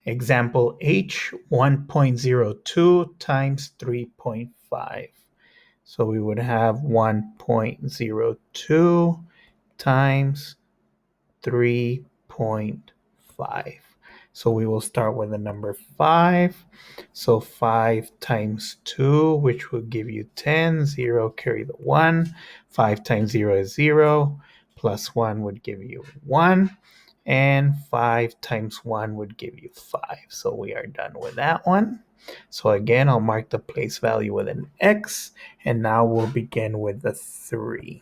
Example H, 1.02 times 3.5. So we would have 1.02 times 3.5. So we will start with the number 5. So 5 times 2, which will give you 10. 0, carry the 1. 5 times 0 is 0. Plus 1 would give you 1. And 5 times 1 would give you 5. So we are done with that one. So again, I'll mark the place value with an X. And now we'll begin with the 3.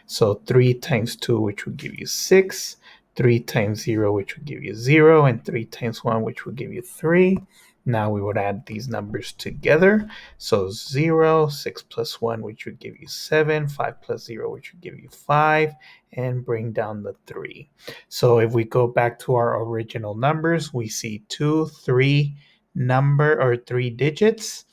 So 3 times 2, which will give you 6. 3 times 0, which would give you 0, and 3 times 1, which would give you 3. Now we would add these numbers together. So 0, 6 plus 1, which would give you 7, 5 plus 0, which would give you 5, and bring down the 3. So if we go back to our original numbers, we see 2, 3 3 digits,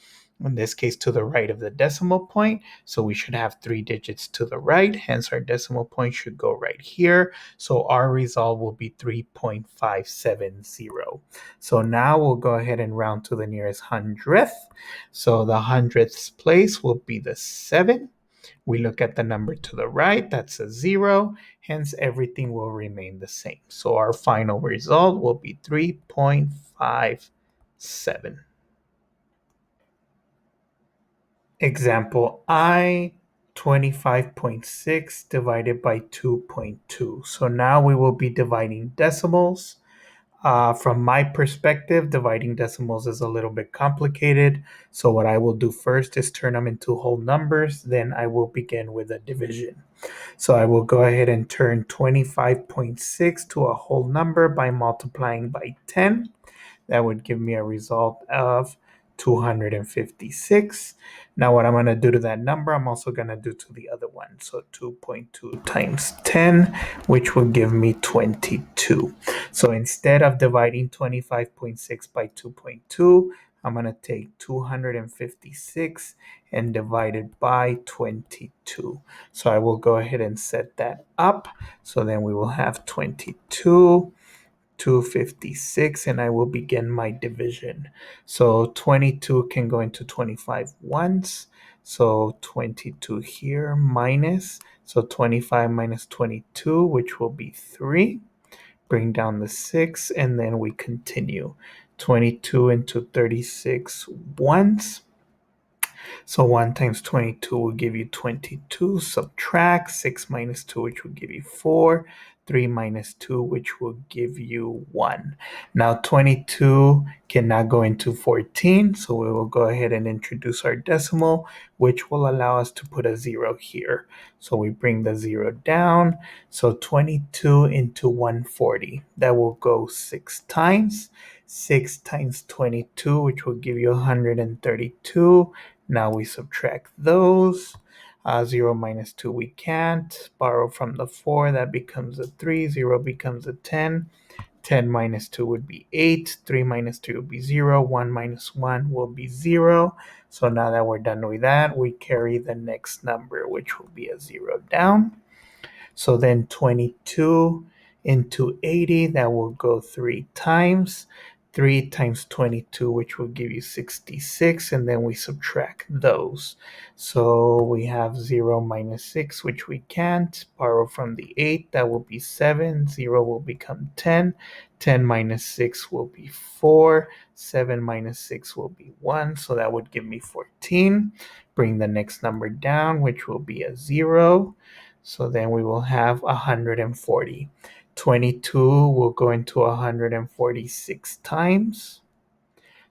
in this case to the right of the decimal point. So we should have 3 digits to the right, hence our decimal point should go right here. So our result will be 3.570. So now we'll go ahead and round to the nearest hundredth. So the hundredth place will be the 7. We look at the number to the right, that's a 0, hence everything will remain the same. So our final result will be 3.57. Example I, 25.6 divided by 2.2. So now we will be dividing decimals. From my perspective, dividing decimals is a little bit complicated. So what I will do first is turn them into whole numbers. Then I will begin with a division. So I will go ahead and turn 25.6 to a whole number by multiplying by 10. That would give me a result of 256. Now what I'm going to do to that number, I'm also going to do to the other one. So 2.2 times 10, which will give me 22. So instead of dividing 25.6 by 2.2, I'm going to take 256 and divide it by 22. So I will go ahead and set that up. So then we will have 22, 256, and I will begin my division. So 22 can go into 25 once. So 22 here minus, so 25 minus 22, which will be 3. Bring down the 6, and then we continue. 22 into 36 once. So 1 times 22 will give you 22. Subtract 6 minus 2, which will give you 4. 3 minus 2, which will give you 1. Now 22 cannot go into 14, so we will go ahead and introduce our decimal, which will allow us to put a 0 here. So we bring the 0 down. So 22 into 140, that will go 6 times. 6 times 22, which will give you 132. Now we subtract those. 0 minus 2 we can't. Borrow from the 4, that becomes a 3. 0 becomes a 10. 10 minus 2 would be 8. 3 minus 2 would be 0. 1 minus 1 will be 0. So now that we're done with that, we carry the next number, which will be a 0 down. So then 22 into 80, that will go 3 times. 3 times 22, which will give you 66, and then we subtract those. So we have 0 minus 6, which we can't. Borrow from the 8, that will be 7. 0 will become 10. 10 minus 6 will be 4. 7 minus 6 will be 1, so that would give me 14. Bring the next number down, which will be a 0. So then we will have 140. 22 will go into 146 times.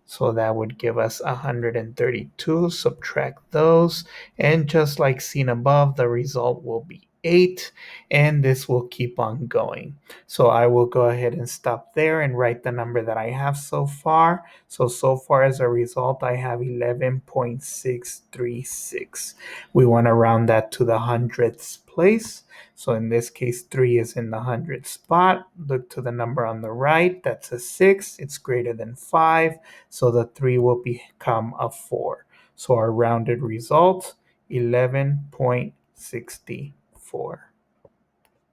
So that would give us 132. Subtract those. And just like seen above, the result will be 8. And this will keep on going. So I will go ahead and stop there and write the number that I have so far. So far as a result, I have 11.636. We want to round that to the hundredths place. So in this case, 3 is in the hundredth spot. Look to the number on the right. That's a 6. It's greater than 5. So the 3 will become a 4. So our rounded result, 11.64.